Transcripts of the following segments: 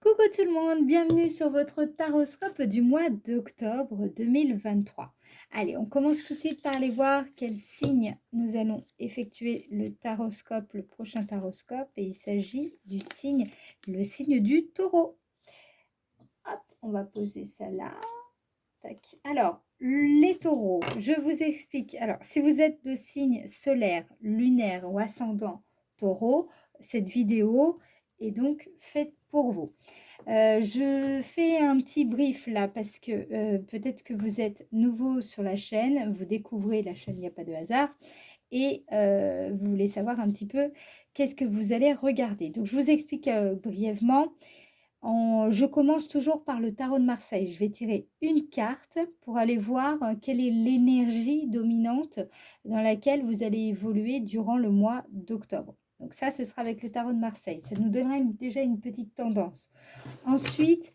Coucou tout le monde, bienvenue sur votre taroscope du mois d'octobre 2023. Allez, on commence tout de suite par aller voir quel signe nous allons effectuer le taroscope, le prochain taroscope. Et il s'agit du signe, le signe du taureau. Hop, on va poser ça là. Tac. Alors, les taureaux, je vous explique. Alors, si vous êtes de signe solaire, lunaire ou ascendant taureau, cette vidéo est donc faite pour vous. Je fais un petit brief là parce que peut-être que vous êtes nouveau sur la chaîne, vous découvrez la chaîne Il n'y a pas de hasard et vous voulez savoir un petit peu qu'est-ce que vous allez regarder. Donc je vous explique brièvement. Je commence toujours par le tarot de Marseille. Je vais tirer une carte pour aller voir quelle est l'énergie dominante dans laquelle vous allez évoluer durant le mois d'octobre. Donc ça, ce sera avec le tarot de Marseille. Ça nous donnera déjà une petite tendance. Ensuite,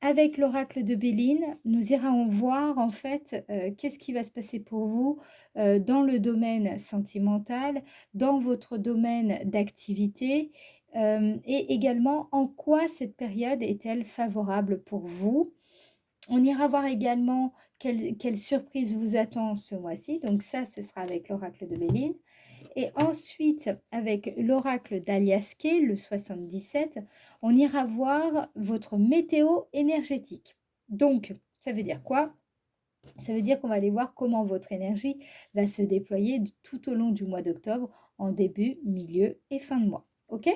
avec l'oracle de Béline, nous irons voir en fait qu'est-ce qui va se passer pour vous dans le domaine sentimental, dans votre domaine d'activité et également en quoi cette période est-elle favorable pour vous. On ira voir également quelle surprise vous attend ce mois-ci. Donc ça, ce sera avec l'oracle de Béline. Et ensuite, avec l'oracle d'Aliaské, le 77, on ira voir votre météo énergétique. Donc, ça veut dire quoi? Ça veut dire qu'on va aller voir comment votre énergie va se déployer tout au long du mois d'octobre, en début, milieu et fin de mois. OK?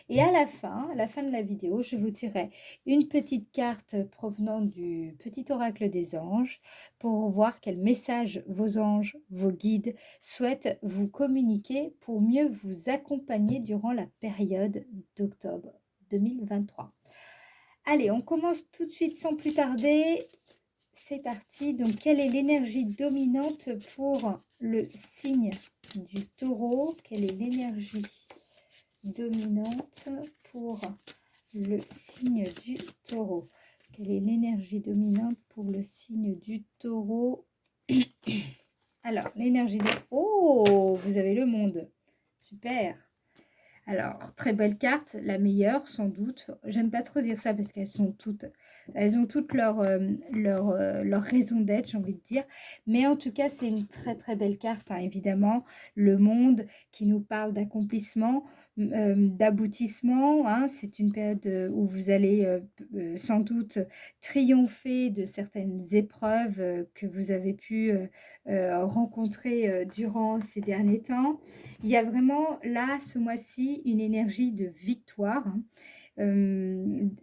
Et à la fin de la vidéo, je vous tirerai une petite carte provenant du petit oracle des anges pour voir quel message vos anges, vos guides souhaitent vous communiquer pour mieux vous accompagner durant la période d'octobre 2023. Allez, on commence tout de suite sans plus tarder. C'est parti. Donc, quelle est l'énergie dominante pour le signe du taureau? Quelle est l'énergie dominante pour le signe du taureau? Quelle est l'énergie dominante pour le signe du taureau? Alors, l'énergie de... Oh, vous avez le monde. Super. Alors, très belle carte, la meilleure sans doute. J'aime pas trop dire ça parce elles ont toutes leur raison d'être, j'ai envie de dire. Mais en tout cas, c'est une très très belle carte, hein, évidemment. Le monde qui nous parle d'accomplissement, d'aboutissement, hein. C'est une période où vous allez sans doute triompher de certaines épreuves que vous avez pu rencontrer durant ces derniers temps. Il y a vraiment là, ce mois-ci, une énergie de victoire, hein.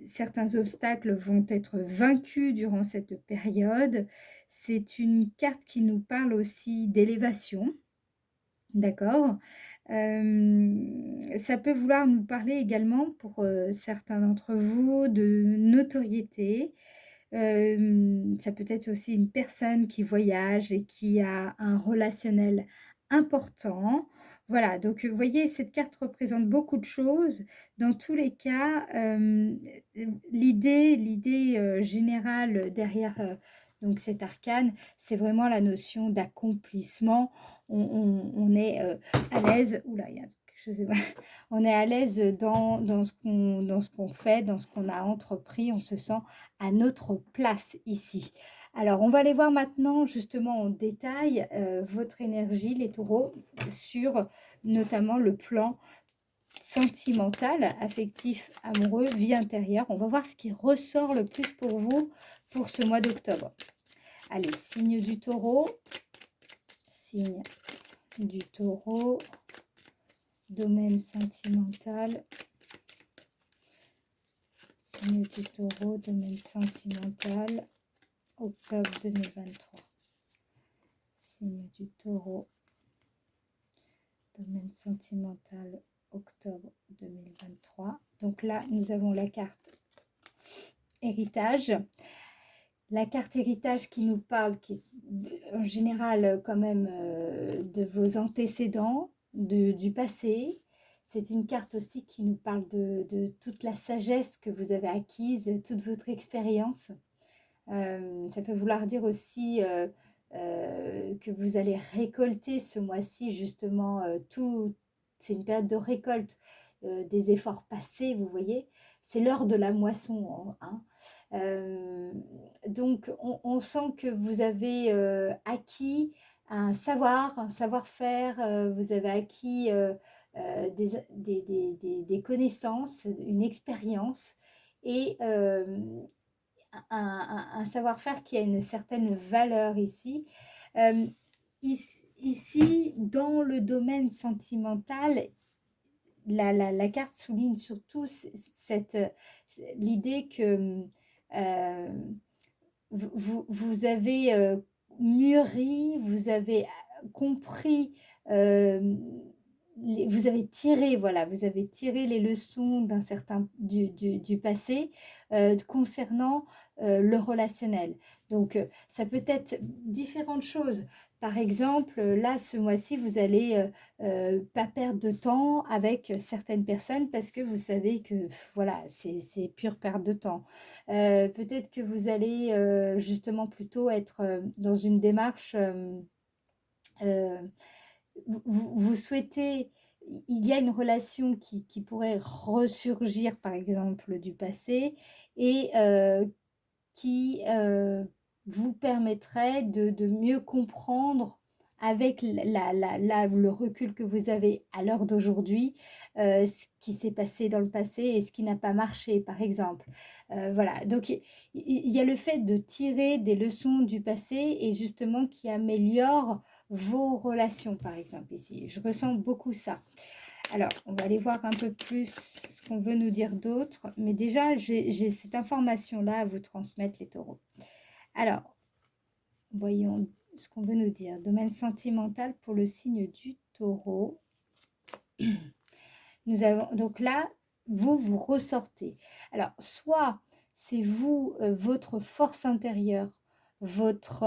Certains obstacles vont être vaincus durant cette période. C'est une carte qui nous parle aussi d'élévation, d'accord? Ça peut vouloir nous parler également pour certains d'entre vous de notoriété. Ça peut être aussi une personne qui voyage et qui a un relationnel important. Voilà, donc vous voyez, cette carte représente beaucoup de choses. Dans tous les cas, l'idée générale derrière donc cet arcane, c'est vraiment la notion d'accomplissement. On est à l'aise. Oula, il y a quelque chose. On est à l'aise dans ce qu'on fait, dans ce qu'on a entrepris. On se sent à notre place ici. Alors, on va aller voir maintenant justement en détail votre énergie, les taureaux, sur notamment le plan sentimental, affectif, amoureux, vie intérieure. On va voir ce qui ressort le plus pour vous pour ce mois d'octobre. Allez, signe du taureau, signe du taureau, domaine sentimental, signe du taureau, domaine sentimental, octobre 2023. Signe du taureau, domaine sentimental, octobre 2023. Donc là, nous avons la carte héritage. La carte héritage qui nous parle, qui est en général quand même de vos antécédents, du passé. C'est une carte aussi qui nous parle de toute la sagesse que vous avez acquise, toute votre expérience. Ça peut vouloir dire aussi que vous allez récolter ce mois-ci justement tout. C'est une période de récolte des efforts passés, vous voyez. c'est l'heure de la moisson, hein. Donc on sent que vous avez acquis un savoir-faire, vous avez acquis des connaissances, une expérience et un savoir-faire qui a une certaine valeur ici. Euh, Ici, dans le domaine sentimental, la carte souligne surtout cette, l'idée que euh, vous avez mûri, vous avez compris, euh, vous avez tiré, voilà, vous avez tiré les leçons d'un certain du passé concernant le relationnel. Donc, ça peut être différentes choses. Par exemple, là, ce mois-ci, vous allez pas perdre de temps avec certaines personnes parce que vous savez que voilà, c'est pure perte de temps. Peut-être que vous allez justement plutôt être dans une démarche, euh, vous souhaitez, il y a une relation qui pourrait ressurgir par exemple du passé et qui vous permettrait de mieux comprendre avec le recul que vous avez à l'heure d'aujourd'hui, ce qui s'est passé dans le passé et ce qui n'a pas marché, par exemple. Voilà, donc il y a le fait de tirer des leçons du passé et justement qui améliore vos relations, par exemple, ici. Je ressens beaucoup ça. Alors, on va aller voir un peu plus ce qu'on veut nous dire d'autre. Mais déjà, j'ai cette information-là à vous transmettre, les taureaux. Alors, voyons ce qu'on veut nous dire. Domaine sentimental pour le signe du taureau. Nous avons donc là, vous ressortez. Alors, soit c'est vous, votre force intérieure, votre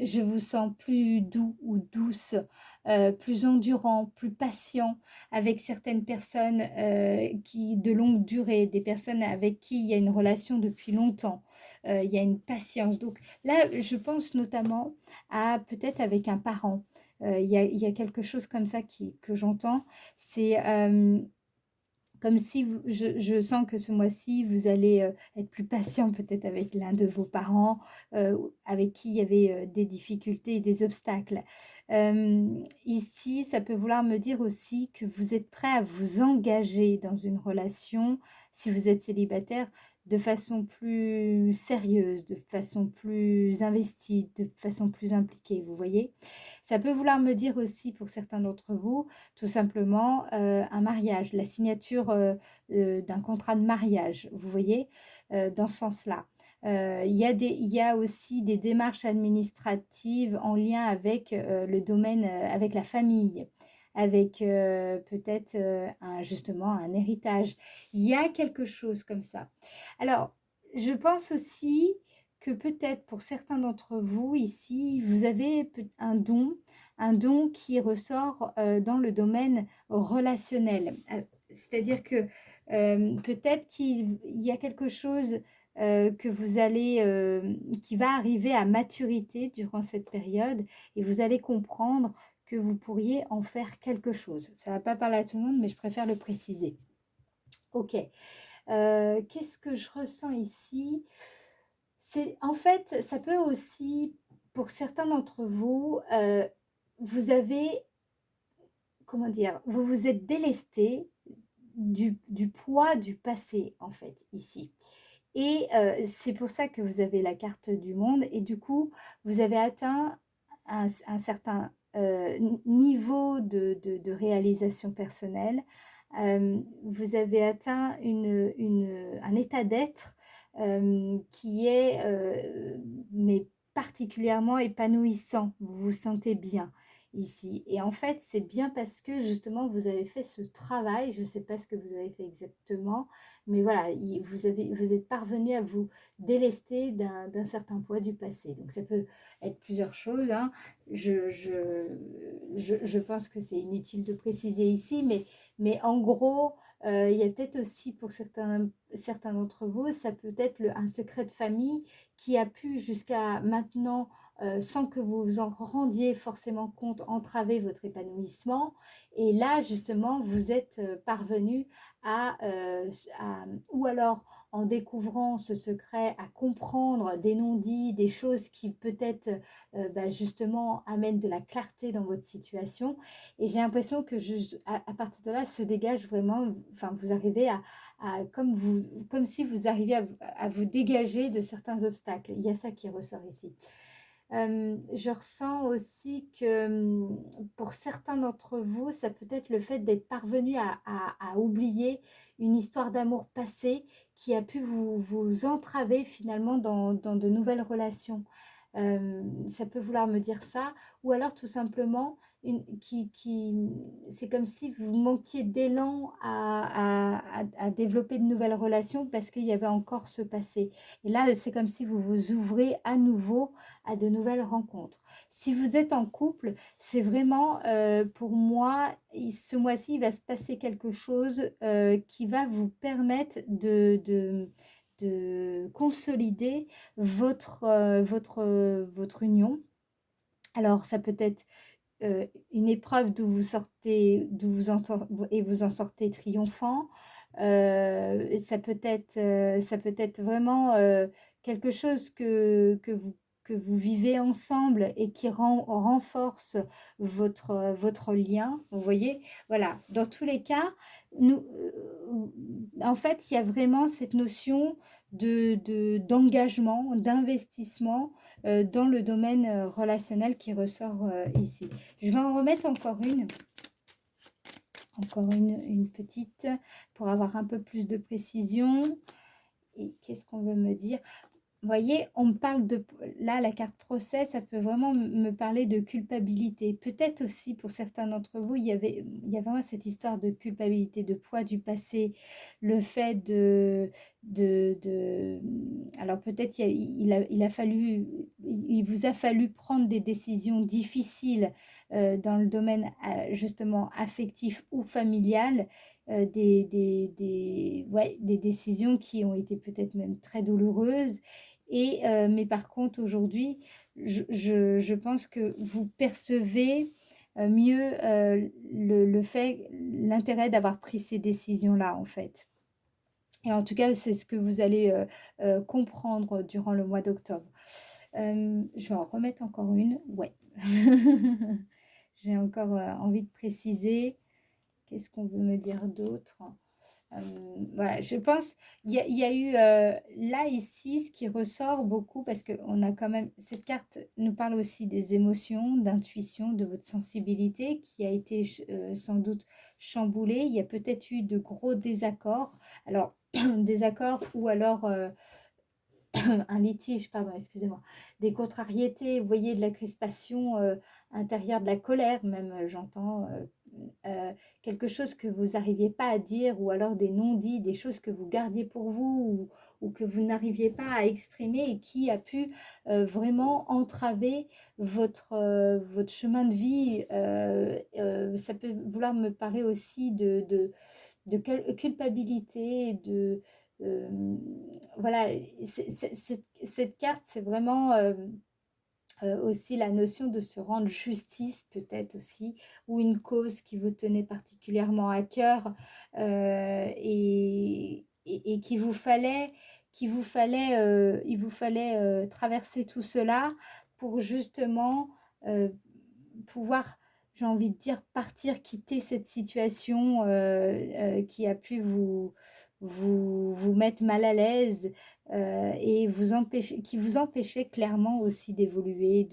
je vous sens plus doux ou douce, plus endurant, plus patient avec certaines personnes qui de longue durée, des personnes avec qui il y a une relation depuis longtemps. Il y a une patience. Donc là, je pense notamment à peut-être avec un parent. Il y a quelque chose comme ça que j'entends. C'est comme si je sens que ce mois-ci, vous allez être plus patient peut-être avec l'un de vos parents, avec qui il y avait des difficultés et des obstacles. Ici, ça peut vouloir me dire aussi que vous êtes prêt à vous engager dans une relation, si vous êtes célibataire, de façon plus sérieuse, de façon plus investie, de façon plus impliquée, vous voyez. Ça peut vouloir me dire aussi pour certains d'entre vous, tout simplement un mariage, la signature d'un contrat de mariage, vous voyez, dans ce sens-là. Il y a aussi des démarches administratives en lien avec le domaine, avec la famille, avec peut-être justement un héritage. Il y a quelque chose comme ça. Alors, je pense aussi que peut-être pour certains d'entre vous ici, vous avez un don qui ressort dans le domaine relationnel. C'est-à-dire que peut-être qu'il y a quelque chose que vous allez, qui va arriver à maturité durant cette période et vous allez comprendre que vous pourriez en faire quelque chose. Ça ne va pas parler à tout le monde, mais je préfère le préciser. Ok. Qu'est-ce que je ressens ici? C'est en fait, ça peut aussi, pour certains d'entre vous, vous avez, comment dire, vous vous êtes délesté du poids du passé, en fait, ici. Et c'est pour ça que vous avez la carte du monde. Et du coup, vous avez atteint un certain niveau de réalisation personnelle. Vous avez atteint un état d'être qui est mais particulièrement épanouissant. Vous vous sentez bien ici. Et en fait, c'est bien parce que justement, vous avez fait ce travail. Je ne sais pas ce que vous avez fait exactement, mais voilà, vous êtes parvenu à vous délester d'un certain poids du passé. Donc, ça peut être plusieurs choses, hein. Je pense que c'est inutile de préciser ici, mais en gros, il y a peut-être aussi pour certains d'entre vous, ça peut être un secret de famille qui a pu jusqu'à maintenant, sans que vous vous en rendiez forcément compte, entraver votre épanouissement. Et là, justement, vous êtes parvenu ou alors en découvrant ce secret, à comprendre des non-dits, des choses qui peut-être justement amènent de la clarté dans votre situation. Et j'ai l'impression que à partir de là se dégage vraiment, enfin vous arrivez comme si vous arriviez à vous dégager de certains obstacles. Il y a ça qui ressort ici. Je ressens aussi que pour certains d'entre vous, ça peut être le fait d'être parvenu à oublier une histoire d'amour passée qui a pu vous entraver finalement dans de nouvelles relations. Ça peut vouloir me dire ça, ou alors tout simplement, c'est comme si vous manquiez d'élan à développer de nouvelles relations parce qu'il y avait encore ce passé. Et là, c'est comme si vous vous ouvrez à nouveau à de nouvelles rencontres. Si vous êtes en couple, c'est vraiment pour moi, ce mois-ci, il va se passer quelque chose qui va vous permettre de consolider votre union. Alors, ça peut être une épreuve d'où vous sortez, et vous en sortez triomphant. Ça peut être vraiment quelque chose que vous vivez ensemble et qui renforce votre lien. Vous voyez, voilà. Dans tous les cas, en fait, il y a vraiment cette notion d'engagement, d'investissement dans le domaine relationnel qui ressort ici. Je vais en remettre encore une petite pour avoir un peu plus de précision. Et qu'est-ce qu'on veut me dire? Vous voyez, on me parle de... Là, la carte procès, ça peut vraiment me parler de culpabilité. Peut-être aussi, pour certains d'entre vous, il y a vraiment cette histoire de culpabilité, de poids du passé. Le fait alors peut-être il vous a fallu prendre des décisions difficiles dans le domaine justement affectif ou familial. Ouais, des décisions qui ont été peut-être même très douloureuses. Mais par contre, aujourd'hui, je pense que vous percevez mieux l'intérêt d'avoir pris ces décisions-là, en fait. Et en tout cas, c'est ce que vous allez comprendre durant le mois d'octobre. Je vais en remettre encore une. Ouais. J'ai encore envie de préciser. Qu'est-ce qu'on veut me dire d'autre? Voilà, je pense, il y a eu là, ici, ce qui ressort beaucoup, parce qu'on a quand même, cette carte nous parle aussi des émotions, d'intuition, de votre sensibilité qui a été sans doute chamboulée. Il y a peut-être eu de gros désaccords. Alors, désaccords ou alors un litige, pardon, excusez-moi, des contrariétés, vous voyez, de la crispation intérieure, de la colère même, j'entends, quelque chose que vous n'arriviez pas à dire, ou alors des non-dits, des choses que vous gardiez pour vous, ou que vous n'arriviez pas à exprimer et qui a pu vraiment entraver votre chemin de vie. Ça peut vouloir me parler aussi de culpabilité, voilà, cette carte, c'est vraiment aussi la notion de se rendre justice, peut-être aussi, ou une cause qui vous tenait particulièrement à cœur et il vous fallait traverser tout cela pour justement pouvoir, j'ai envie de dire, partir, quitter cette situation qui a pu vous mettre mal à l'aise et qui vous empêchait clairement aussi d'évoluer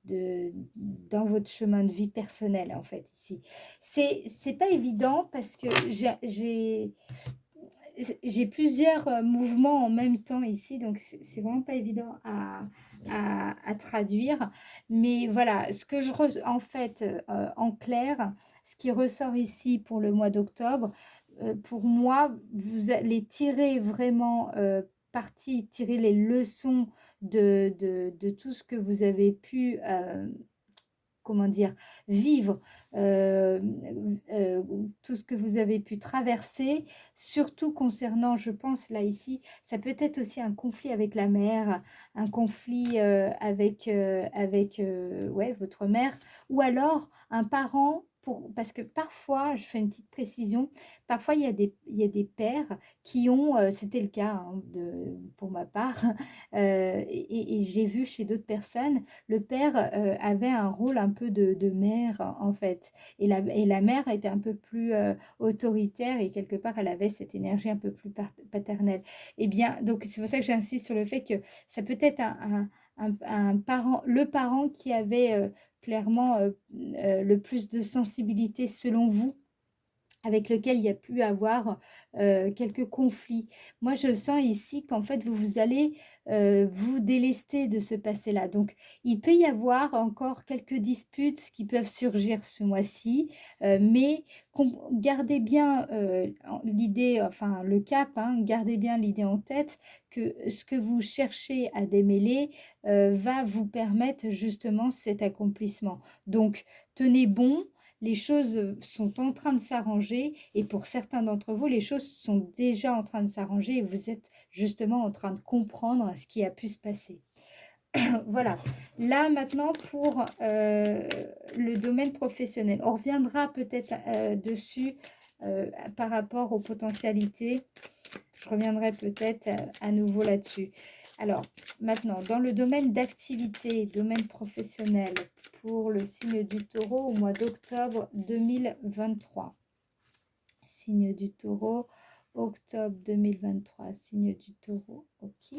dans votre chemin de vie personnel, en fait, ici. C'est pas évident parce que j'ai plusieurs mouvements en même temps ici, donc c'est vraiment pas évident à traduire. Mais voilà, ce que en fait, en clair, ce qui ressort ici pour le mois d'octobre, pour moi, vous allez tirer vraiment tirer les leçons de tout ce que vous avez pu comment dire, vivre tout ce que vous avez pu traverser, surtout concernant, je pense là ici, ça peut être aussi un conflit avec la mère, un conflit avec ouais, votre mère, ou alors un parent parce que parfois, je fais une petite précision, parfois il y a des pères qui ont, c'était le cas hein, pour ma part, et je l'ai vu chez d'autres personnes, le père avait un rôle un peu de mère en fait, et la mère était un peu plus autoritaire et quelque part elle avait cette énergie un peu plus paternelle. Eh bien, donc c'est pour ça que j'insiste sur le fait que ça peut être un parent, le parent qui avait clairement le plus de sensibilité selon vous, avec lequel il y a pu avoir quelques conflits. Moi, je sens ici qu'en fait, vous allez vous délester de ce passé-là. Donc, il peut y avoir encore quelques disputes qui peuvent surgir ce mois-ci, mais gardez bien l'idée, enfin le cap, hein, gardez bien l'idée en tête que ce que vous cherchez à démêler va vous permettre justement cet accomplissement. Donc, tenez bon, les choses sont en train de s'arranger et pour certains d'entre vous, les choses sont déjà en train de s'arranger et vous êtes justement en train de comprendre ce qui a pu se passer. Voilà. Là maintenant pour le domaine professionnel. On reviendra peut-être dessus par rapport aux potentialités. Je reviendrai peut-être à nouveau là-dessus. Alors, maintenant, dans le domaine d'activité, domaine professionnel, pour le signe du taureau au mois d'octobre 2023. Signe du taureau, octobre 2023, signe du taureau. Ok.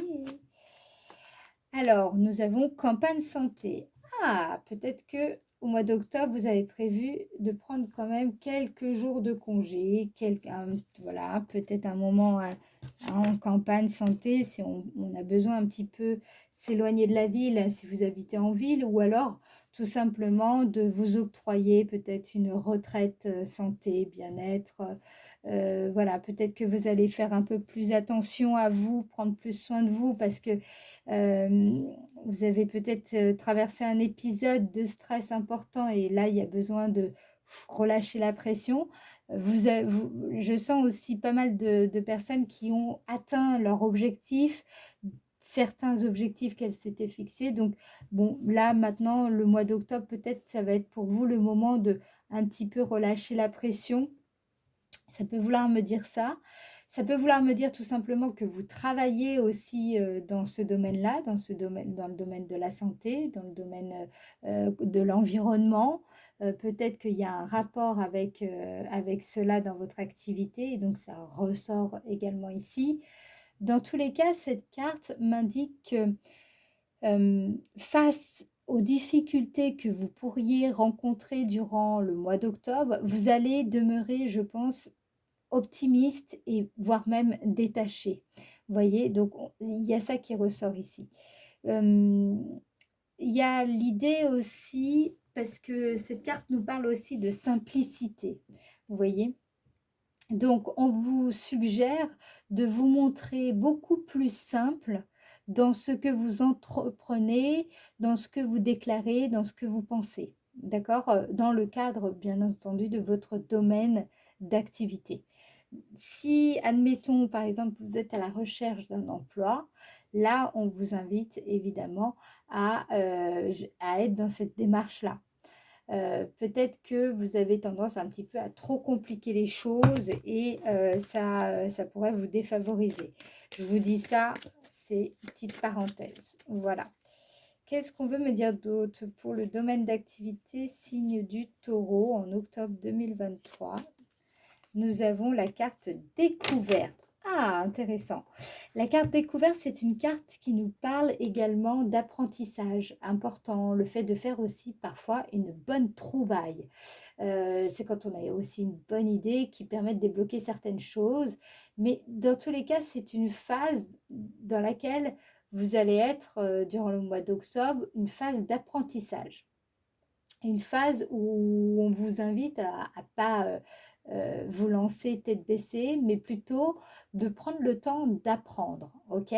Alors, nous avons campagne santé. Ah, peut-être que au mois d'octobre, vous avez prévu de prendre quand même quelques jours de congé, voilà, peut-être un moment en campagne santé, si on a besoin un petit peu s'éloigner de la ville, si vous habitez en ville, ou alors tout simplement de vous octroyer peut-être une retraite santé, bien-être. Voilà, peut-être que vous allez faire un peu plus attention à vous, prendre plus soin de vous parce que vous avez peut-être traversé un épisode de stress important et là, il y a besoin de relâcher la pression. Je sens aussi pas mal de personnes qui ont atteint leur objectif, certains objectifs qu'elles s'étaient fixés. Donc, bon, là, maintenant, le mois d'octobre, peut-être, ça va être pour vous le moment de un petit peu relâcher la pression. Ça peut vouloir me dire ça. Ça peut vouloir me dire tout simplement que vous travaillez aussi dans ce domaine-là, dans le domaine de la santé, dans le domaine de l'environnement. Peut-être qu'il y a un rapport avec cela dans votre activité et donc ça ressort également ici. Dans tous les cas, cette carte m'indique que face aux difficultés que vous pourriez rencontrer durant le mois d'octobre, vous allez demeurer, je pense, optimiste et voire même détaché. Vous voyez, donc il y a ça qui ressort ici. Il y a l'idée aussi, parce que cette carte nous parle aussi de simplicité, vous voyez. Donc on vous suggère de vous montrer beaucoup plus simple dans ce que vous entreprenez, dans ce que vous déclarez, dans ce que vous pensez. D'accord? Dans le cadre, bien entendu, de votre domaine d'activité. Si, admettons, par exemple, vous êtes à la recherche d'un emploi, là, on vous invite évidemment à être dans cette démarche-là. Peut-être que vous avez tendance un petit peu à trop compliquer les choses et ça pourrait vous défavoriser. Je vous dis ça, c'est une petite parenthèse. Voilà. Qu'est-ce qu'on veut me dire d'autre pour le domaine d'activité signe du taureau en octobre 2023? Nous avons la carte découverte. Ah, intéressant. La carte découverte, c'est une carte qui nous parle également d'apprentissage important, le fait de faire aussi parfois une bonne trouvaille. C'est quand on a aussi une bonne idée qui permet de débloquer certaines choses. Mais dans tous les cas, c'est une phase dans laquelle vous allez être, durant le mois d'octobre, une phase d'apprentissage. Une phase où on vous invite à pas vous lancer tête baissée, mais plutôt de prendre le temps d'apprendre. Ok?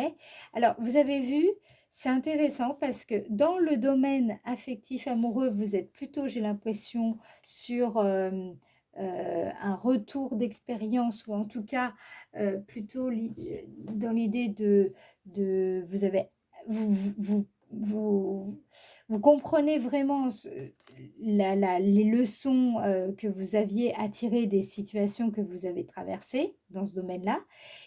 Alors, vous avez vu, c'est intéressant parce que dans le domaine affectif amoureux, vous êtes plutôt, j'ai l'impression, sur un retour d'expérience ou en tout cas plutôt dans l'idée vous vous, vous comprenez vraiment les leçons que vous aviez à tirer des situations que vous avez traversées dans ce domaine-là.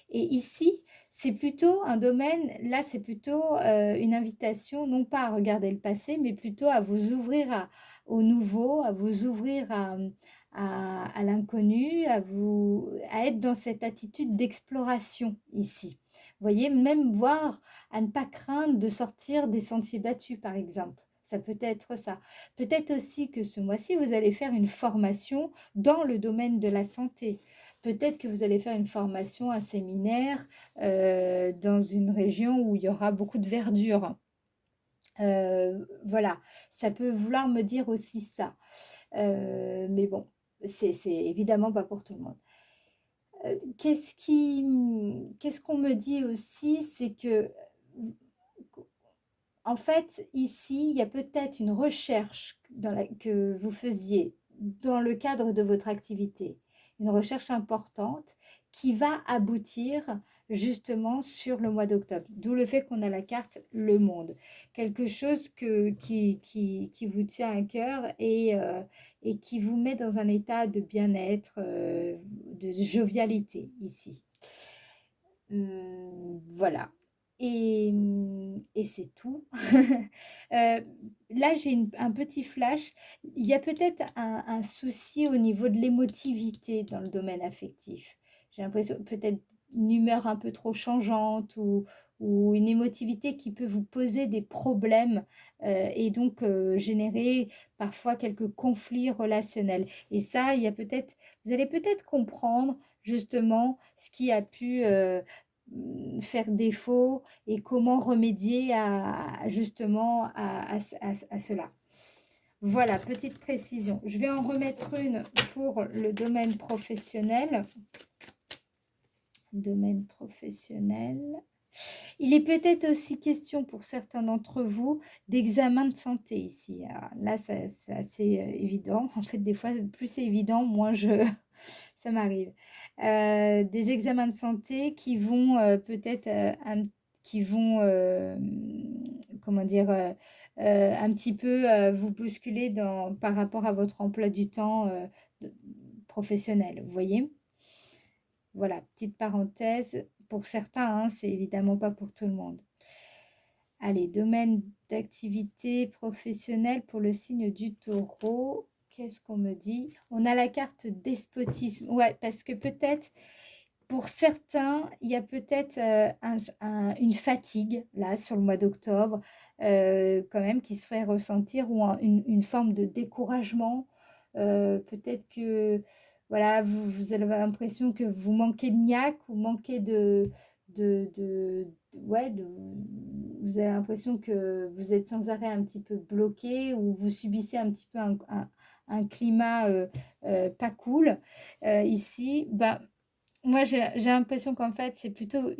Et ici, c'est plutôt un domaine, là, c'est plutôt une invitation, non pas à regarder le passé, mais plutôt à vous ouvrir au nouveau, à vous ouvrir à l'inconnu, à être dans cette attitude d'exploration ici. Vous voyez, même voir, à ne pas craindre de sortir des sentiers battus, par exemple. Ça peut être ça. Peut-être aussi que ce mois-ci, vous allez faire une formation dans le domaine de la santé. Peut-être que vous allez faire une formation, un séminaire dans une région où il y aura beaucoup de verdure. Voilà, ça peut vouloir me dire aussi ça. Mais bon, c'est évidemment pas pour tout le monde. Qu'est-ce qu'on me dit aussi, c'est que en fait, ici, il y a peut-être une recherche que vous faisiez dans le cadre de votre activité, une recherche importante qui va aboutir justement sur le mois d'octobre. D'où le fait qu'on a la carte Le Monde. Quelque chose qui vous tient à cœur et qui vous met dans un état de bien-être, de jovialité ici. Voilà. Et c'est tout. Là, j'ai un petit flash. Il y a peut-être un souci au niveau de l'émotivité dans le domaine affectif. J'ai l'impression peut-être une humeur un peu trop changeante ou une émotivité qui peut vous poser des problèmes et donc générer parfois quelques conflits relationnels. Et ça, vous allez peut-être comprendre justement ce qui a pu faire défaut et comment remédier justement à cela. Voilà, petite précision. Je vais en remettre une pour le domaine professionnel. Domaine professionnel. Il est peut-être aussi question pour certains d'entre vous d'examen de santé ici. Alors là, c'est assez évident. En fait, des fois, plus c'est évident, moins ça m'arrive. Des examens de santé qui vont peut-être qui vont comment dire un petit peu vous bousculer par rapport à votre emploi du temps professionnel. Vous voyez? Voilà, petite parenthèse. Pour certains, hein, c'est évidemment pas pour tout le monde. Allez, domaine d'activité professionnelle pour le signe du taureau. Qu'est-ce qu'on me dit? On a la carte despotisme. Ouais, parce que peut-être, pour certains, il y a peut-être une fatigue, là, sur le mois d'octobre, quand même, qui se ferait ressentir, ou une forme de découragement. Peut-être que, voilà, vous avez l'impression que vous manquez de niaque ou manquez ouais, vous avez l'impression que vous êtes sans arrêt un petit peu bloqué ou vous subissez un petit peu un climat pas cool. Ici, bah, moi, j'ai l'impression qu'en fait, c'est plutôt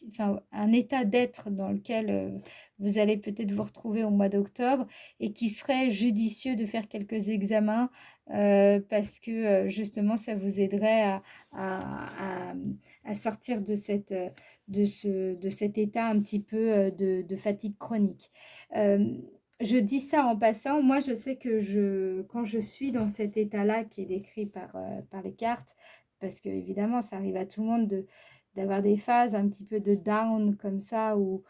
enfin, un état d'être dans lequel vous allez peut-être vous retrouver au mois d'octobre et qui serait judicieux de faire quelques examens parce que justement, ça vous aiderait à, à- à sortir de cet état un petit peu de fatigue chronique. Euh, je dis ça en passant. Moi, je sais que quand je suis dans cet état-là qui est décrit par les cartes, parce que évidemment, ça arrive à tout le monde d'avoir des phases un petit peu de down comme ça où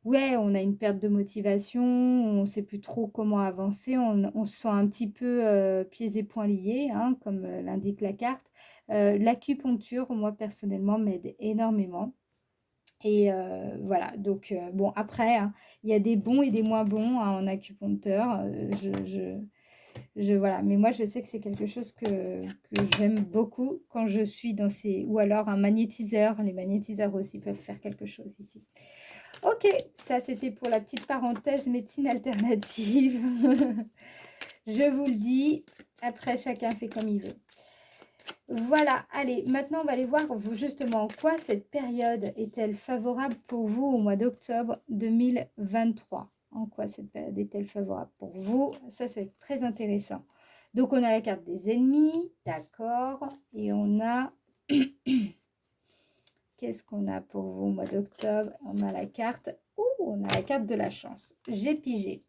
ouais, on a une perte de motivation, on ne sait plus trop comment avancer, on se sent un petit peu pieds et poings liés, hein, comme l'indique la carte. L'acupuncture, moi personnellement, m'aide énormément. Et voilà, donc bon, après, hein, il y a des bons et des moins bons hein, en acupuncteur. Voilà, mais moi je sais que c'est quelque chose que j'aime beaucoup quand je suis dans ces... Ou alors un magnétiseur, les magnétiseurs aussi peuvent faire quelque chose ici. Ok, ça c'était pour la petite parenthèse médecine alternative. Je vous le dis, après chacun fait comme il veut. Voilà, allez, maintenant on va aller voir justement en quoi cette période est-elle favorable pour vous au mois d'octobre 2023. En quoi cette période est-elle favorable pour vous? Ça, c'est très intéressant. Donc, on a la carte des ennemis, d'accord. Et on a... qu'est-ce qu'on a pour vous au mois d'octobre? On a la carte, on a la carte de la chance. J'ai pigé.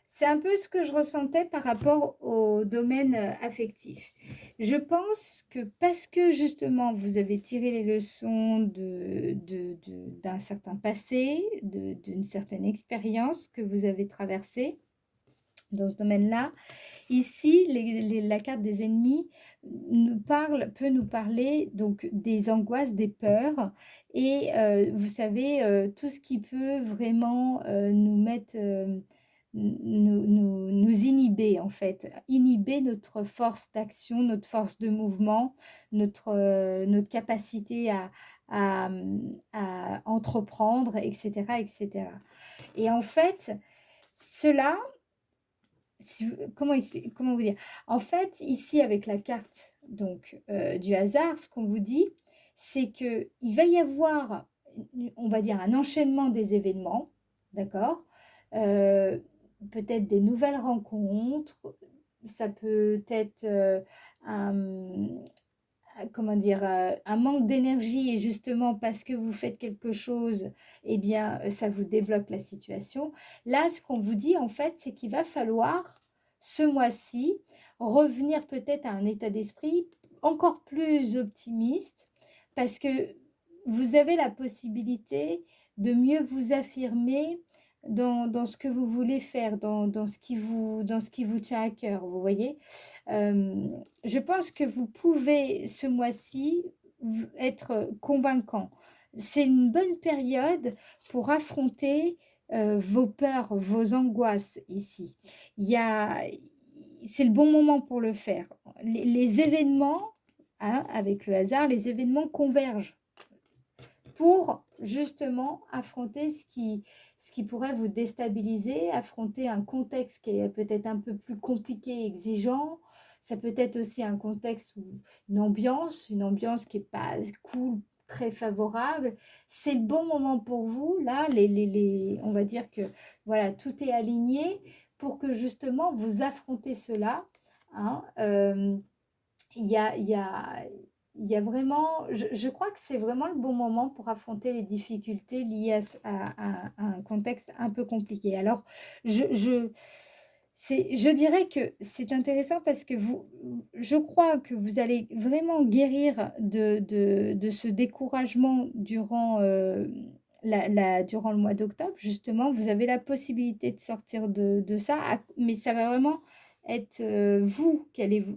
C'est un peu ce que je ressentais par rapport au domaine affectif. Je pense que parce que justement vous avez tiré les leçons d'un certain passé, d'une certaine expérience que vous avez traversée dans ce domaine-là, ici la carte des ennemis peut nous parler donc des angoisses, des peurs et vous savez, tout ce qui peut vraiment nous mettre nous inhiber en fait, inhiber notre force d'action, notre force de mouvement, notre capacité à entreprendre, etc., etc. Et en fait, cela, comment vous dire? En fait, ici, avec la carte donc du hasard, ce qu'on vous dit, c'est que il va y avoir, on va dire, un enchaînement des événements, d'accord? Heu, Peut-être des nouvelles rencontres, ça peut être, comment dire? Un manque d'énergie et justement parce que vous faites quelque chose, eh bien, ça vous débloque la situation. Là, ce qu'on vous dit en fait, c'est qu'il va falloir ce mois-ci revenir peut-être à un état d'esprit encore plus optimiste parce que vous avez la possibilité de mieux vous affirmer dans ce que vous voulez faire, dans ce qui vous tient à cœur, vous voyez? Je pense que vous pouvez ce mois-ci être convaincant. C'est une bonne période pour affronter vos peurs, vos angoisses ici. Il y a, c'est le bon moment pour le faire. Les événements, hein, avec le hasard, les événements convergent pour justement affronter ce qui pourrait vous déstabiliser, affronter un contexte qui est peut-être un peu plus compliqué, exigeant. Ça peut être aussi un contexte où une ambiance qui est pas cool, très favorable. C'est le bon moment pour vous. Là, on va dire que voilà, tout est aligné pour que justement vous affrontez cela. Hein. Il y a, il y a, il y a vraiment, je crois que c'est vraiment le bon moment pour affronter les difficultés liées à un contexte un peu compliqué. Alors, je, je, je dirais que c'est intéressant parce que je crois que vous allez vraiment guérir de ce découragement durant, durant le mois d'octobre. Justement, vous avez la possibilité de sortir de ça, mais ça va vraiment être vous,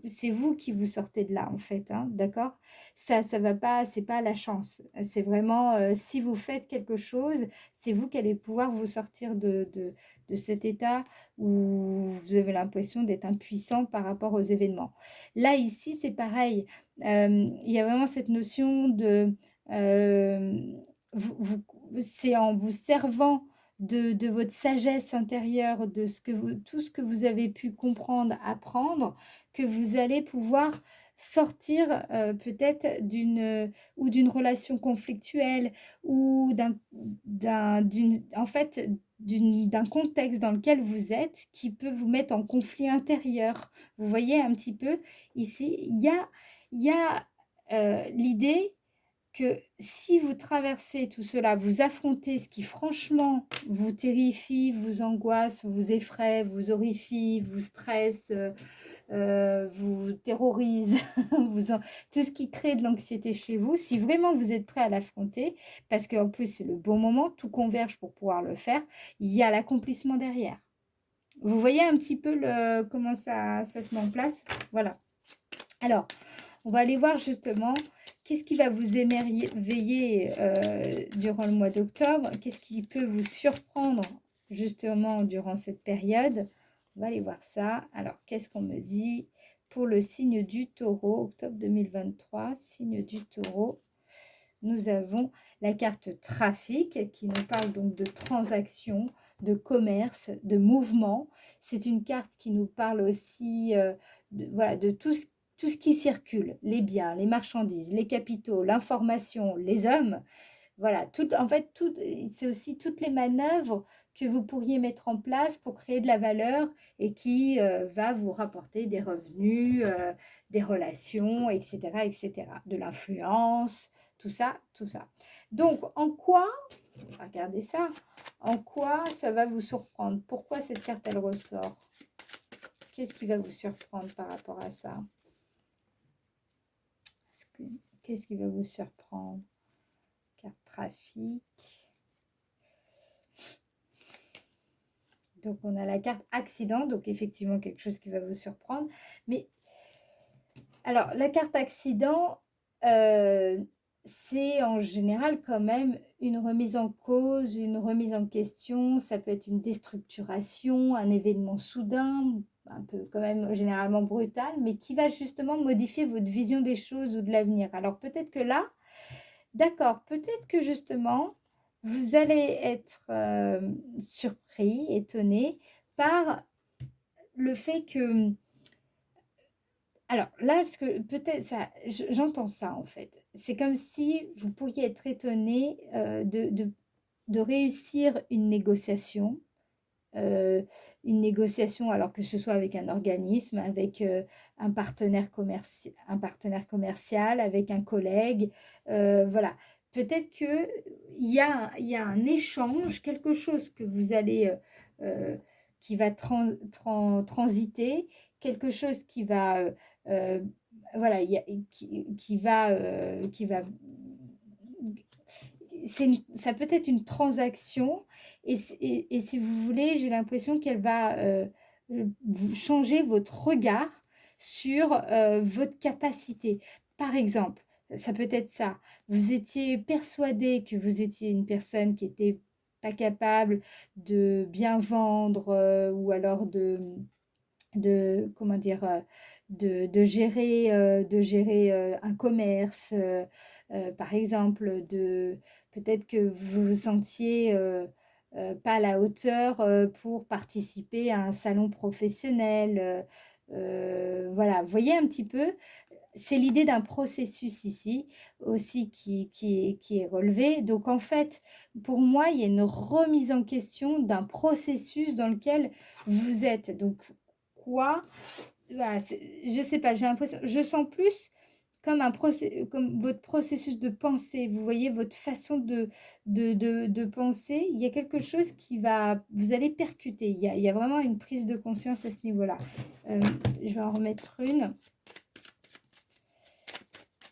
c'est vous qui vous sortez de là, en fait, hein, d'accord? Ça va pas, c'est pas la chance. C'est vraiment, si vous faites quelque chose, c'est vous qui allez pouvoir vous sortir de cet état où vous avez l'impression d'être impuissant par rapport aux événements. Là, ici, c'est pareil. Il y a vraiment cette notion de, c'est en vous servant de votre sagesse intérieure, de tout ce que vous avez pu comprendre, apprendre, que vous allez pouvoir sortir peut-être ou d'une relation conflictuelle ou en fait, d'un contexte dans lequel vous êtes qui peut vous mettre en conflit intérieur. Vous voyez un petit peu ici, il y a l'idée que si vous traversez tout cela, vous affrontez ce qui franchement vous terrifie, vous angoisse, vous effraie, vous horrifie, vous stresse, vous terrorise, tout ce qui crée de l'anxiété chez vous, si vraiment vous êtes prêt à l'affronter, parce qu'en plus c'est le bon moment, tout converge pour pouvoir le faire, il y a l'accomplissement derrière. Vous voyez un petit peu comment ça se met en place? Voilà. Alors, on va aller voir justement qu'est-ce qui va vous émerveiller durant le mois d'octobre, qu'est-ce qui peut vous surprendre justement durant cette période. On va aller voir ça. Alors, qu'est-ce qu'on me dit pour le signe du taureau, octobre 2023, signe du taureau? Nous avons la carte trafic qui nous parle donc de transactions, de commerce, de mouvement. C'est une carte qui nous parle aussi voilà, de tout ce qui circule, les biens, les marchandises, les capitaux, l'information, les hommes. Voilà, en fait, c'est aussi toutes les manœuvres que vous pourriez mettre en place pour créer de la valeur et qui va vous rapporter des revenus, des relations, etc., etc., de l'influence, tout ça, tout ça. Donc, en quoi, regardez ça, en quoi ça va vous surprendre? Pourquoi cette carte, elle ressort? Qu'est-ce qui va vous surprendre par rapport à ça? Qu'est-ce qui va vous surprendre? Carte trafic. Donc, on a la carte accident, donc effectivement quelque chose qui va vous surprendre. Mais, alors, la carte accident, c'est en général quand même une remise en cause, une remise en question. Ça peut être une déstructuration, un événement soudain, un peu quand même généralement brutal, mais qui va justement modifier votre vision des choses ou de l'avenir. Alors, peut-être que là, d'accord, peut-être que justement, vous allez être surpris, étonné par le fait que... Alors là, ce que peut-être ça, j'entends ça en fait. C'est comme si vous pourriez être étonné de réussir euh, une négociation, alors que ce soit avec un organisme, avec un partenaire commercial, avec un collègue, voilà. Peut-être qu'il il y a un échange, quelque chose que vous allez, euh, qui va transiter, quelque chose qui va, euh, voilà, qui va ça peut être une transaction et si vous voulez, j'ai l'impression qu'elle va changer votre regard sur votre capacité. Par exemple, ça peut être ça. Vous étiez persuadé que vous étiez une personne qui était pas capable de bien vendre ou alors comment dire, de gérer un commerce, par exemple, peut-être que vous vous sentiez pas à la hauteur pour participer à un salon professionnel. Voilà, vous voyez un petit peu, c'est l'idée d'un processus ici aussi qui est relevé. Donc en fait, pour moi, il y a une remise en question d'un processus dans lequel vous êtes. Donc quoi? Voilà, je sais pas, j'ai l'impression, je sens plus comme comme votre processus de pensée. Vous voyez votre façon de penser. Il y a quelque chose qui va, vous allez percuter. Il y a vraiment une prise de conscience à ce niveau-là. Je vais en remettre une.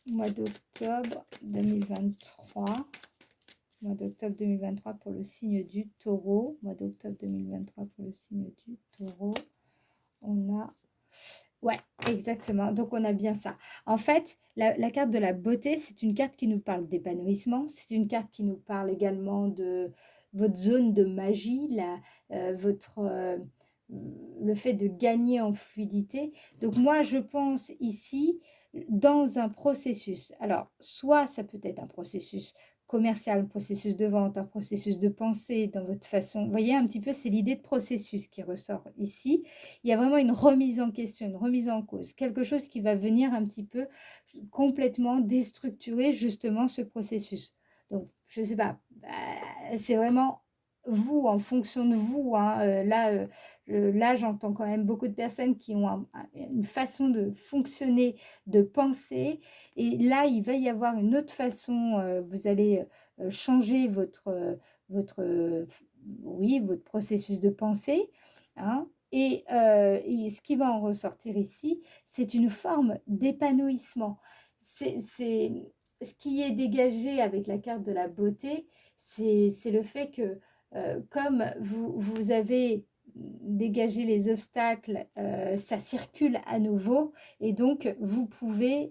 Mois d'octobre 2023. Mois d'octobre 2023 pour le signe du taureau. Mois d'octobre 2023 pour le signe du taureau. On a... Ouais, exactement. Donc, on a bien ça. En fait, la carte de la beauté, c'est une carte qui nous parle d'épanouissement. C'est une carte qui nous parle également de votre zone de magie, le fait de gagner en fluidité. Donc, moi, je pense ici dans un processus. Alors, soit ça peut être un processus commercial, un processus de vente, un processus de pensée dans votre façon. Vous voyez un petit peu, c'est l'idée de processus qui ressort ici. Il y a vraiment une remise en question, une remise en cause, quelque chose qui va venir un petit peu complètement déstructurer justement ce processus. Donc, je ne sais pas, c'est vraiment vous, en fonction de vous. Hein, là, j'entends quand même beaucoup de personnes qui ont une façon de fonctionner, de penser. Et là, il va y avoir une autre façon. Vous allez changer oui, votre processus de pensée. Hein, et ce qui va en ressortir ici, c'est une forme d'épanouissement. C'est ce qui est dégagé avec la carte de la beauté, c'est le fait que comme vous avez dégagé les obstacles, ça circule à nouveau et donc vous pouvez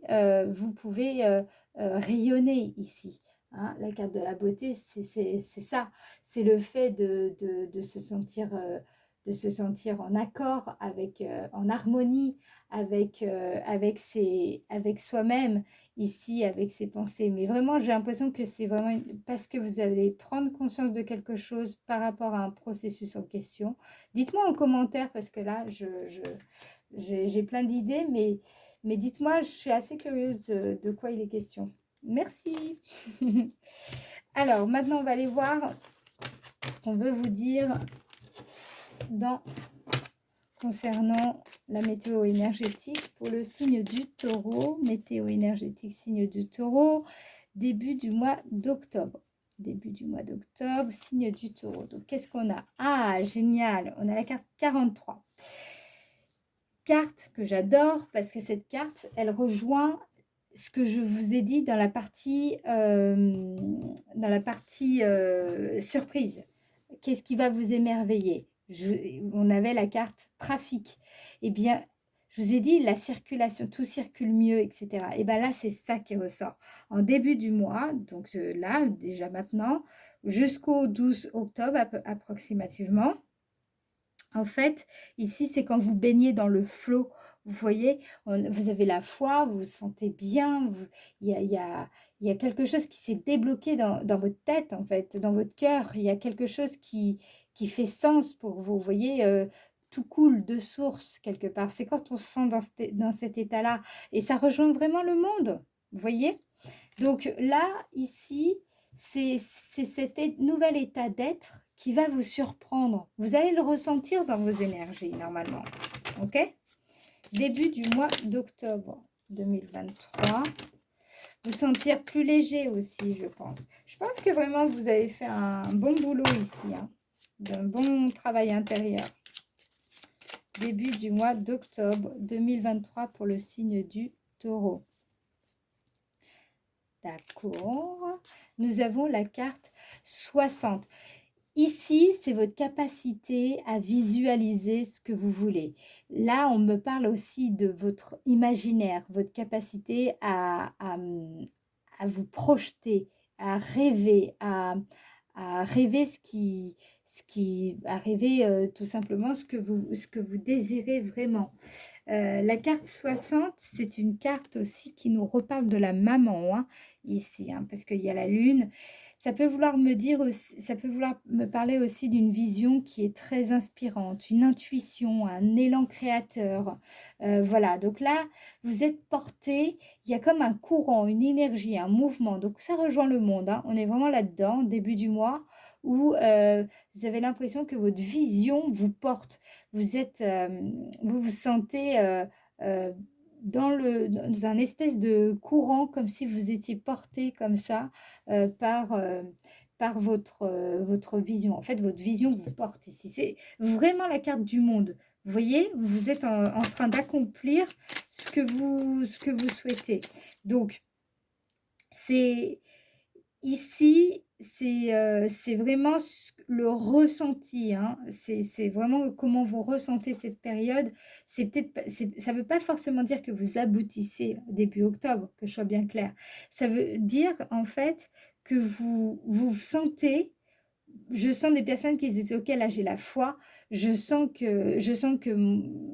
rayonner ici. Hein. La carte de la beauté, c'est ça, c'est le fait de se sentir en accord, en harmonie avec soi-même, ici, avec ses pensées. Mais vraiment, j'ai l'impression que c'est vraiment parce que vous allez prendre conscience de quelque chose par rapport à un processus en question. Dites-moi en commentaire, parce que là, j'ai plein d'idées, mais dites-moi, je suis assez curieuse de quoi il est question. Merci. Alors, maintenant, on va aller voir ce qu'on veut vous dire concernant la météo énergétique pour le signe du taureau. Météo énergétique, signe du taureau. début du mois d'octobre. Début du mois d'octobre, signe du taureau. Donc, qu'est-ce qu'on a? Ah, génial! On a la carte 43. Carte que j'adore parce que cette carte, elle rejoint ce que je vous ai dit dans la partie, surprise. Qu'est-ce qui va vous émerveiller? On avait la carte trafic. Eh bien, je vous ai dit la circulation, tout circule mieux, etc. Et bien là, c'est ça qui ressort. En début du mois, donc là, déjà maintenant, jusqu'au 12 octobre approximativement, en fait, ici, c'est quand vous baignez dans le flot. Vous voyez, vous avez la foi, vous vous sentez bien. Il y a quelque chose qui s'est débloqué dans votre tête, en fait, dans votre cœur. Il y a quelque chose qui fait sens pour vous. Vous voyez, tout coule de source quelque part. C'est quand on se sent dans cet état-là. Et ça rejoint vraiment le monde. Vous voyez? Donc là, ici, c'est cet nouvel état d'être qui va vous surprendre. Vous allez le ressentir dans vos énergies, normalement. OK? Début du mois d'octobre 2023. Vous sentir plus léger aussi, je pense. Je pense que vraiment, vous avez fait un bon boulot ici, hein, d'un bon travail intérieur. Début du mois d'octobre 2023 pour le signe du taureau. D'accord. Nous avons la carte 60. Ici, c'est votre capacité à visualiser ce que vous voulez. Là, on me parle aussi de votre imaginaire, votre capacité à vous projeter, à rêver, à rêver à rêver tout simplement ce que vous désirez vraiment. La carte 60, c'est une carte aussi qui nous reparle de la maman, hein, ici, hein, parce qu'il y a la lune. Ça peut vouloir me dire aussi, ça peut vouloir me parler aussi d'une vision qui est très inspirante, une intuition, un élan créateur. Voilà, donc là, vous êtes porté, il y a comme un courant, une énergie, un mouvement. Donc ça rejoint le monde, hein. On est vraiment là-dedans, début du mois, où vous avez l'impression que votre vision vous porte. Vous êtes, vous vous sentez euh, dans un espèce de courant, comme si vous étiez porté comme ça par votre vision. En fait, votre vision vous porte ici. C'est vraiment la carte du monde. Vous voyez, vous êtes en train d'accomplir ce que vous souhaitez. Donc, c'est ici, c'est vraiment le ressenti, hein. C'est vraiment comment vous ressentez cette période. C'est peut-être, ça ne veut pas forcément dire que vous aboutissez début octobre, que je sois bien claire. Ça veut dire en fait que vous sentez, je sens des personnes qui disent, ok, là j'ai la foi, je sens que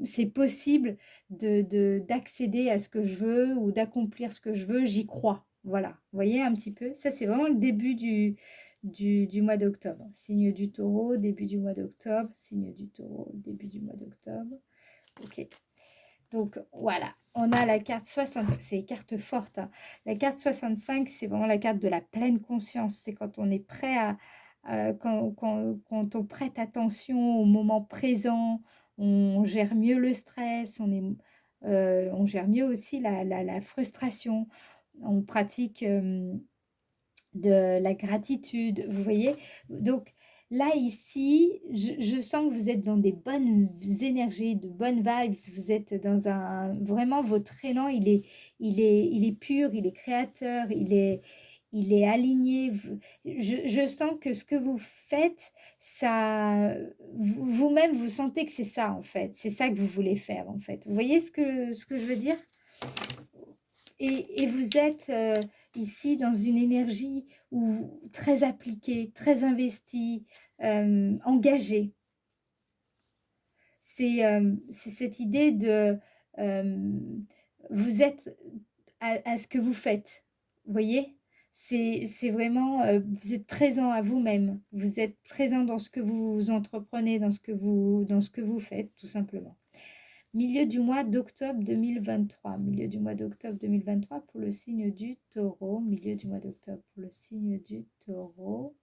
c'est possible d'accéder à ce que je veux ou d'accomplir ce que je veux, j'y crois. Voilà, vous voyez un petit peu, ça c'est vraiment le début du mois d'octobre. Signe du taureau, début du mois d'octobre, signe du taureau, début du mois d'octobre. Ok, donc voilà, on a la carte 65, c'est les cartes fortes, hein. La carte 65, c'est vraiment la carte de la pleine conscience, c'est quand on est prêt quand on prête attention au moment présent, on gère mieux le stress, on gère mieux aussi la frustration, on pratique de la gratitude, vous voyez? Donc là, ici, je sens que vous êtes dans des bonnes énergies, de bonnes vibes, vous êtes dans vraiment votre élan, il est pur, il est créateur, il est aligné. Je sens que ce que vous faites, ça, vous-même, vous sentez que c'est ça, en fait. C'est ça que vous voulez faire, en fait. Vous voyez ce que je veux dire? Et vous êtes ici dans une énergie très appliquée, très investie, engagée. C'est cette idée de vous êtes à ce que vous faites. Vous voyez? C'est vraiment, vous êtes présent à vous-même. Vous êtes présent dans ce que vous entreprenez, dans ce que vous faites, tout simplement. Milieu du mois d'octobre 2023. Milieu du mois d'octobre 2023 pour le signe du taureau. Milieu du mois d'octobre pour le signe du taureau.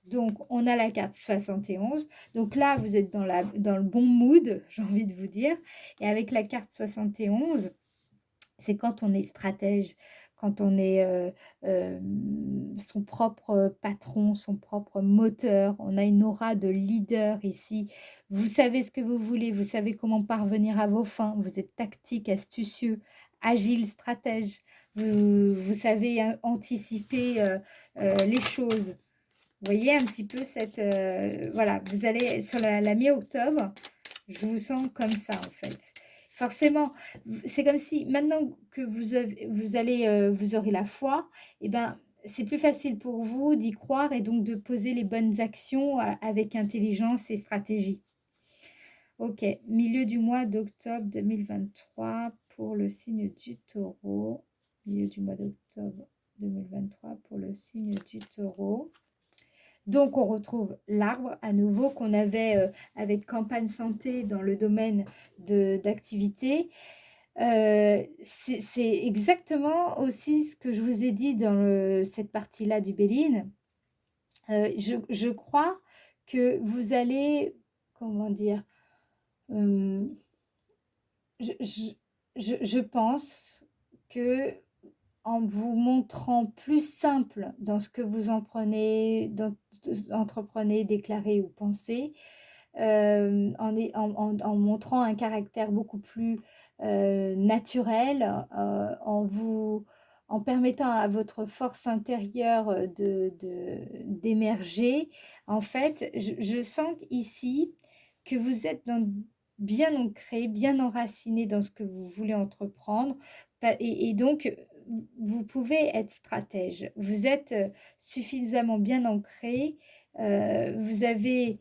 Donc, on a la carte 71. Donc là, vous êtes dans le bon mood, j'ai envie de vous dire. Et avec la carte 71, c'est quand on est stratège. quand on est son propre patron, son propre moteur. On a une aura de leader ici. Vous savez ce que vous voulez, vous savez comment parvenir à vos fins. Vous êtes tactique, astucieux, agile, stratège. Vous savez anticiper les choses. Vous voyez un petit peu cette... voilà, vous allez sur la mi-octobre, je vous sens comme ça en fait. Forcément, c'est comme si maintenant que vous aurez la foi, et ben, c'est plus facile pour vous d'y croire et donc de poser les bonnes actions avec intelligence et stratégie. Ok, milieu du mois d'octobre 2023 pour le signe du taureau. Milieu du mois d'octobre 2023 pour le signe du taureau. Donc, on retrouve l'arbre à nouveau qu'on avait avec Campagne Santé dans le domaine d'activité. C'est exactement aussi ce que je vous ai dit dans cette partie-là du Béline. Je crois que vous allez, comment dire, je, je, je pense que en vous montrant plus simple dans ce que vous entreprenez, déclarez ou pensez, en montrant un caractère beaucoup plus naturel, en permettant à votre force intérieure d'émerger. En fait, je sens ici que vous êtes bien ancré, bien enraciné dans ce que vous voulez entreprendre. Et donc, vous pouvez être stratège. Vous êtes suffisamment bien ancré. Vous avez,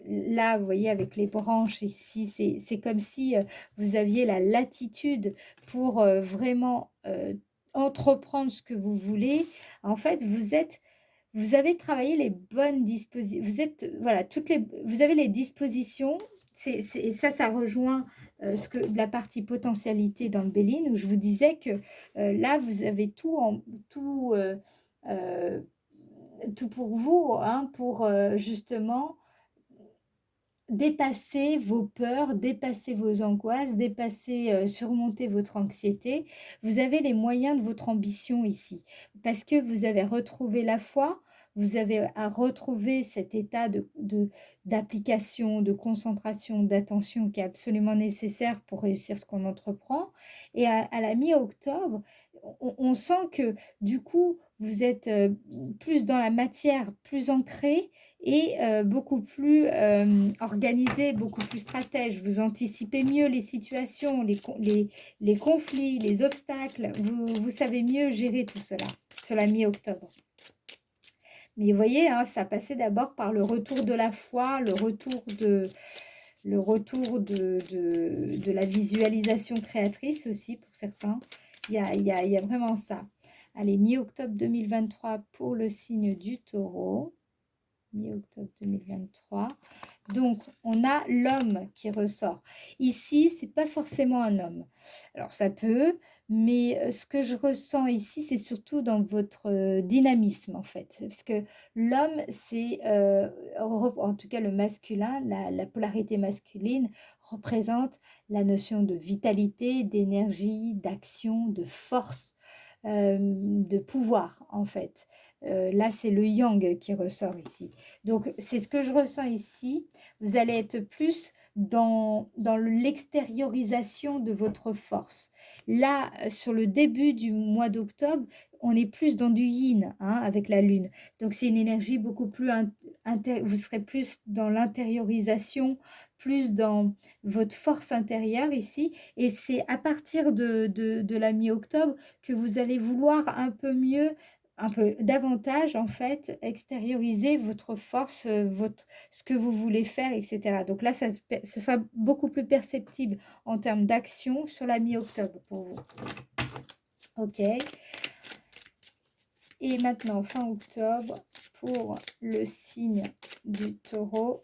là, vous voyez, avec les branches ici, c'est comme si vous aviez la latitude pour vraiment entreprendre ce que vous voulez. En fait, vous avez travaillé les bonnes dispositions. Vous êtes, voilà, vous avez les dispositions. Et ça rejoint la partie potentialité dans le Béline, où je vous disais que là, vous avez euh, tout pour vous, hein, pour justement dépasser vos peurs, dépasser vos angoisses, surmonter votre anxiété. Vous avez les moyens de votre ambition ici, parce que vous avez retrouvé la foi, vous avez à retrouver cet état d'application, de concentration, d'attention qui est absolument nécessaire pour réussir ce qu'on entreprend. Et à la mi-octobre, on sent que du coup, vous êtes plus dans la matière, plus ancré et beaucoup plus organisé, beaucoup plus stratège. Vous anticipez mieux les situations, les conflits, les obstacles. Vous savez mieux gérer tout cela sur la mi-octobre. Mais vous voyez, hein, ça passait d'abord par le retour de la foi, le retour de la visualisation créatrice aussi pour certains. Il y a vraiment ça. Allez, mi-octobre 2023 pour le signe du taureau. Mi-octobre 2023. Donc, on a l'homme qui ressort. Ici, c'est pas forcément un homme. Alors, ça peut, mais ce que je ressens ici, c'est surtout dans votre dynamisme, en fait. Parce que l'homme, c'est, en tout cas le masculin, la polarité masculine, représente la notion de vitalité, d'énergie, d'action, de force, de pouvoir, en fait. Là, c'est le yang qui ressort ici. Donc, c'est ce que je ressens ici. Vous allez être plus dans l'extériorisation de votre force. Là, sur le début du mois d'octobre, on est plus dans du yin, hein, avec la lune. Donc, c'est une énergie beaucoup plus... vous serez plus dans l'intériorisation, plus dans votre force intérieure ici. Et c'est à partir de la mi-octobre que vous allez vouloir un peu davantage, en fait, extérioriser votre force, ce que vous voulez faire, etc. Donc là, ça sera beaucoup plus perceptible en termes d'action sur la mi-octobre pour vous. OK. Et maintenant, fin octobre, pour le signe du taureau.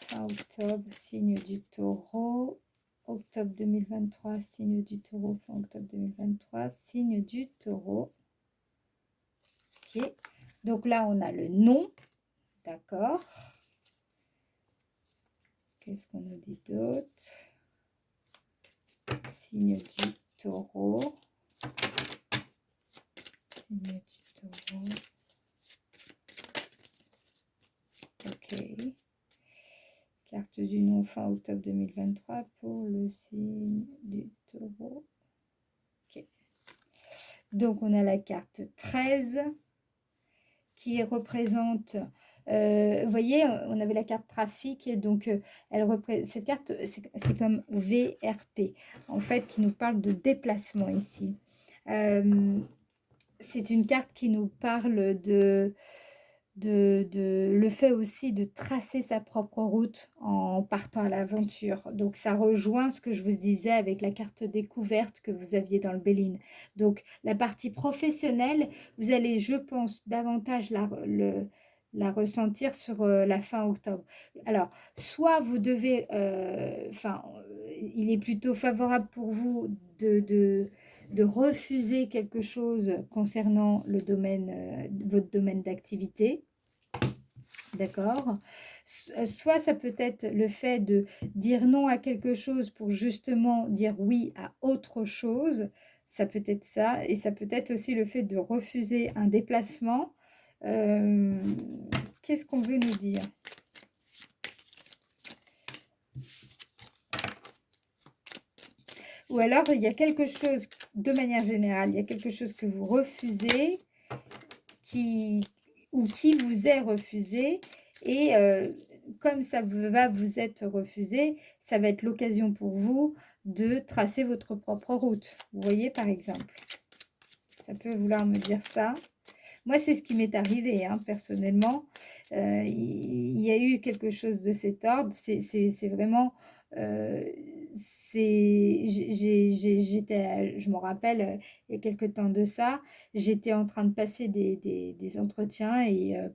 Fin octobre, signe du taureau. Octobre 2023, signe du taureau. Fin octobre 2023, signe du taureau. Ok. Donc là, on a le nom. D'accord. Qu'est-ce qu'on nous dit d'autre? Signe du taureau. Signe du taureau. Ok. Carte du nom fin octobre 2023 pour le signe du taureau. Ok. Donc, on a la carte 13 qui représente, vous voyez, on avait la carte trafic, donc cette carte, c'est comme VRP, en fait, qui nous parle de déplacement ici. C'est une carte qui nous parle de le fait aussi de tracer sa propre route en partant à l'aventure. Donc ça rejoint ce que je vous disais avec la carte découverte que vous aviez dans le Béline. Donc la partie professionnelle, vous allez, je pense, davantage la ressentir sur la fin octobre. Alors, soit vous devez, il est plutôt favorable pour vous de refuser quelque chose concernant le domaine, votre domaine d'activité. D'accord. Soit ça peut être le fait de dire non à quelque chose pour justement dire oui à autre chose. Ça peut être ça. Et ça peut être aussi le fait de refuser un déplacement. Qu'est-ce qu'on veut nous dire? Ou alors, il y a quelque chose, de manière générale, il y a quelque chose que vous refusez ou qui vous est refusé. Et comme ça va vous être refusé, ça va être l'occasion pour vous de tracer votre propre route. Vous voyez, par exemple. Ça peut vouloir me dire ça. Moi, c'est ce qui m'est arrivé, hein, personnellement. Il y a eu quelque chose de cet ordre. C'est vraiment... je me rappelle, il y a quelque temps de ça, j'étais en train de passer des entretiens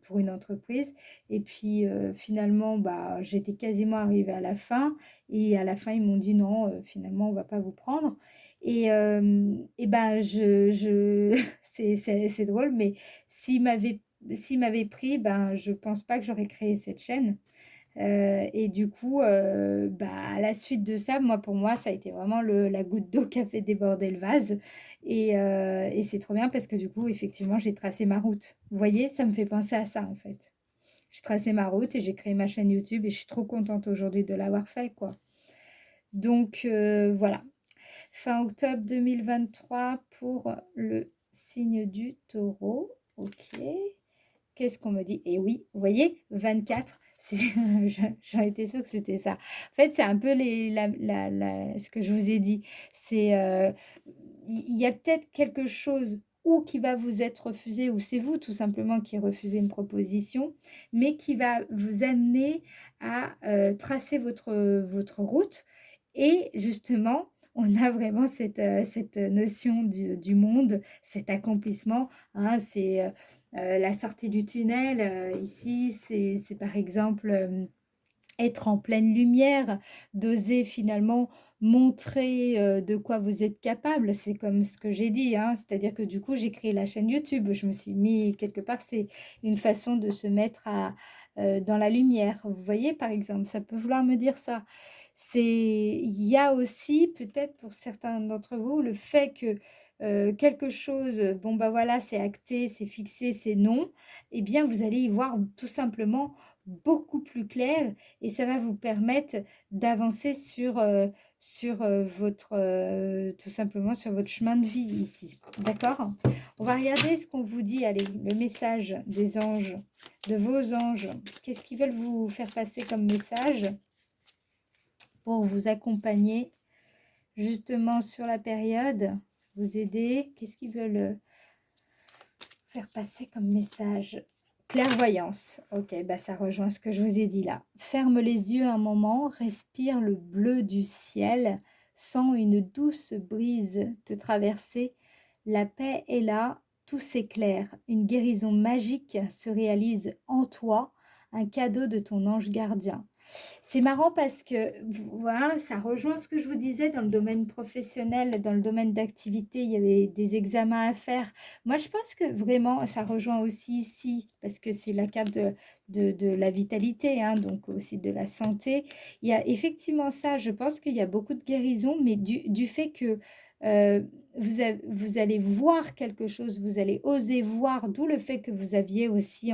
pour une entreprise. Et puis, finalement, bah, j'étais quasiment arrivée à la fin. Et à la fin, ils m'ont dit non, finalement, on ne va pas vous prendre. Et ben, c'est drôle, mais s'il m'avait pris, ben, je pense pas que j'aurais créé cette chaîne. Et du coup, bah, à la suite de ça, pour moi, ça a été vraiment la goutte d'eau qui a fait déborder le vase. Et c'est trop bien parce que du coup, effectivement, j'ai tracé ma route. Vous voyez, ça me fait penser à ça, en fait. J'ai tracé ma route et j'ai créé ma chaîne YouTube et je suis trop contente aujourd'hui de l'avoir fait, quoi. Donc, voilà. Fin octobre 2023 pour le signe du taureau. Ok. Qu'est-ce qu'on me dit? Et oui, vous voyez, 24, j'en étais sûre que c'était ça. En fait, c'est un peu ce que je vous ai dit. Il y a peut-être quelque chose ou qui va vous être refusé, ou c'est vous tout simplement qui refusez une proposition, mais qui va vous amener à tracer votre route. Et justement, on a vraiment cette notion du monde, cet accomplissement, hein, c'est la sortie du tunnel. Ici, c'est par exemple être en pleine lumière, d'oser finalement montrer de quoi vous êtes capable. C'est comme ce que j'ai dit, hein, c'est-à-dire que du coup, j'ai créé la chaîne YouTube. Je me suis mis quelque part, c'est une façon de se mettre dans la lumière. Vous voyez, par exemple, ça peut vouloir me dire ça. Il y a aussi, peut-être pour certains d'entre vous, le fait que quelque chose, bon, bah voilà, c'est acté, c'est fixé, c'est non, eh bien, vous allez y voir tout simplement beaucoup plus clair et ça va vous permettre d'avancer sur votre, tout simplement sur votre chemin de vie ici. D'accord? On va regarder ce qu'on vous dit. Allez, le message des anges, de vos anges. Qu'est-ce qu'ils veulent vous faire passer comme message pour vous accompagner justement sur la période, vous aider? Qu'est-ce qu'ils veulent faire passer comme message? Clairvoyance. Ok, bah ça rejoint ce que je vous ai dit là. Ferme les yeux un moment, respire le bleu du ciel, sens une douce brise te traverser. La paix est là, tout s'éclaire. Une guérison magique se réalise en toi, un cadeau de ton ange gardien. C'est marrant parce que voilà, ça rejoint ce que je vous disais dans le domaine professionnel, dans le domaine d'activité, il y avait des examens à faire. Moi, je pense que vraiment, ça rejoint aussi ici, parce que c'est la carte de la vitalité, hein, donc aussi de la santé. Il y a effectivement ça, je pense qu'il y a beaucoup de guérison, mais du fait que vous allez voir quelque chose, vous allez oser voir, d'où le fait que vous aviez aussi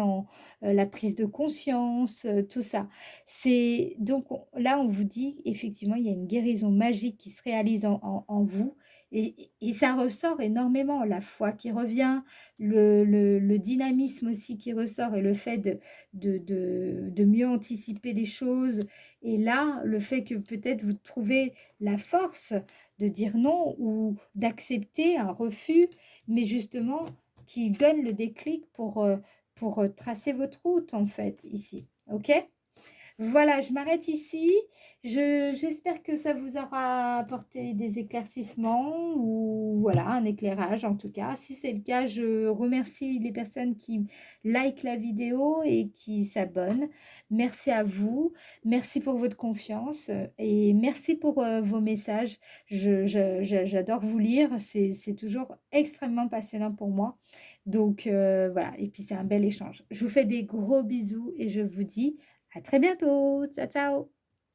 la prise de conscience, tout ça. C'est donc là, on vous dit effectivement, il y a une guérison magique qui se réalise en vous et ça ressort énormément. La foi qui revient, le dynamisme aussi qui ressort et le fait de mieux anticiper les choses. Et là, le fait que peut-être vous trouvez la force de dire non ou d'accepter un refus, mais justement qui donne le déclic pour tracer votre route en fait ici. OK? Voilà, je m'arrête ici. J'espère que ça vous aura apporté des éclaircissements ou voilà, un éclairage en tout cas. Si c'est le cas, je remercie les personnes qui likent la vidéo et qui s'abonnent. Merci à vous. Merci pour votre confiance et merci pour vos messages. J'adore vous lire. C'est toujours extrêmement passionnant pour moi. Donc voilà, et puis c'est un bel échange. Je vous fais des gros bisous et je vous dis à très bientôt. Ciao, ciao.